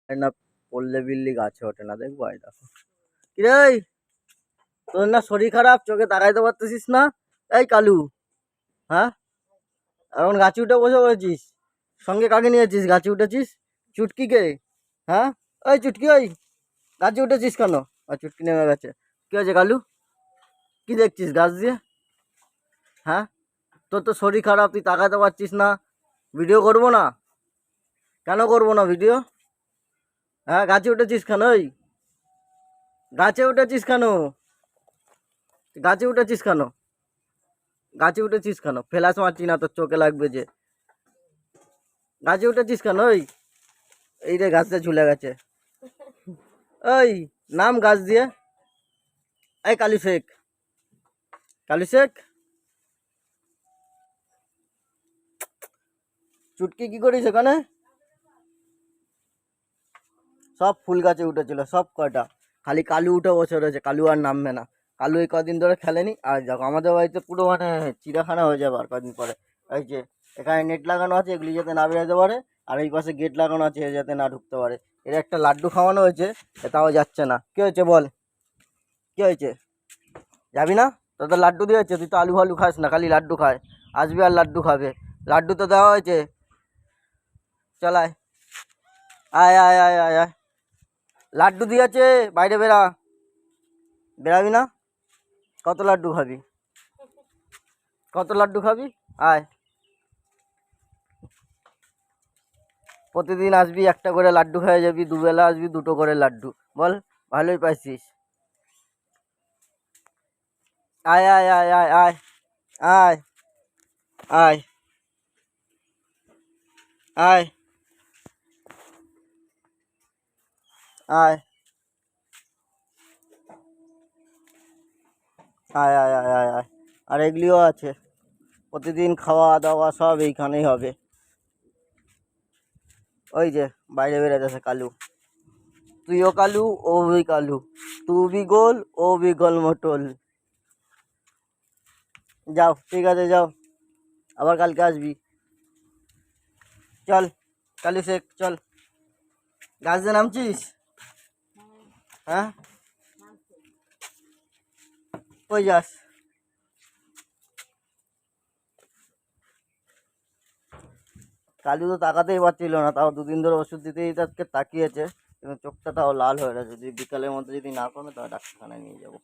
না পড়লে বিল্লি গাছে ওঠে না, দেখবো। এই দেখো, কিরে তোর না শরীর খারাপ, চোখে তাকাইতে পারতেছিস না? এই কালু, হ্যাঁ, এখন গাছে উঠে বসে পড়েছিস? সঙ্গে কাকে নিয়েছিস, গাছে উঠেছিস? চুটকিকে? হ্যাঁ, ওই চুটকি, ওই গাছে উঠেছিস কেন? আর চুটকি নেমে গেছে। কি হয়েছে কালু, কি দেখছিস গাছ দিয়ে? হ্যাঁ, তোর তো শরীর খারাপ, তুই তাকাতে পারছিস না। ভিডিও করবো না? কেন করবো না ভিডিও? হ্যাঁ, গাছে উঠেছিস কেন? ওই গাছে উঠেছিস কেন? গাছে উঠেছিস কেন? গাছে উঠেছিস কেন? ফ্ল্যাশ মারছি না, তোর চোখে লাগবে যে। গাছে উঠেছিস কেন? ওই এই রে, গাছটা ঝুলে গেছে। ওই নাম গাছ দিয়ে। এই কালু শেখ, কালু শেখ। চুটকি কি করিস ওখানে? সব ফুল গাছে উঠেছিল, সব কটা। খালি কালু উঠে বসে রয়েছে, কালু আর নামবে না। কালু এই কদিন ধরে খেলেনি। আর দেখো, আমাদের বাড়িতে পুরো মানে চিড়িয়াখানা হয়ে যাবে আর কদিন পরে। এই যে এখানে নেট লাগানো আছে, এগুলি যাতে না বেরোতে পারে। আর এই পাশে গেট লাগানো আছে, এ যাতে না ঢুকতে পারে। এর একটা লাড্ডু খাওয়ানো হয়েছে, তাও যাচ্ছে না। কি হয়েছে বল, কি হয়েছে? যাবি না? তোর তো লাড্ডু দিয়েছে, তুই তো আলু ফালু খাস না, খালি লাড্ডু খায়। আসবি আর লাড্ডু খাবে। লাড্ডু তো দেওয়া হয়েছে। চল আয়, আয় আয় আয় আয় আয়। লাড্ডু দিয়েছে, বাইরে বেরা। বেরাবি না? কত লাড্ডু খাবি? কত লাড্ডু খাবি? আয়, প্রতিদিন আসবি, একটা করে লাড্ডু খেয়ে যাবি, দুবেলা আসবি, দুটো করে লাড্ডু। বল, ভালোই পাইছিস। আয় আয় আয় আয় আয় আয় আয় আয় আয় আয় আয় আয় আয় আয়। আর এগুলিও আছে, প্রতিদিন খাওয়া দাওয়া সব এইখানেই হবে। ওই যে বাইরে বেরোতেছে কালু। তুইও কালু, ও भी কালু। তু भी গোল, ও भी গোল মোটল। যাও, ঠিক আছে, যাও, আবার কালকে আসবি। চল কালু শেখ, চল। গাছ দিয়ে নামছিস? হ্যাঁ, কই যাস? কালু তো তাকাতেই পারছিল না, তাও দুদিন ধরে ওষুধ দিতেই তাকে তাকিয়েছে। কিন্তু চোখটা তাও লাল হয়ে গেছে। যদি বিকালের মধ্যে যদি না কমে, তাহলে ডাক্তারখানায় নিয়ে যাবো।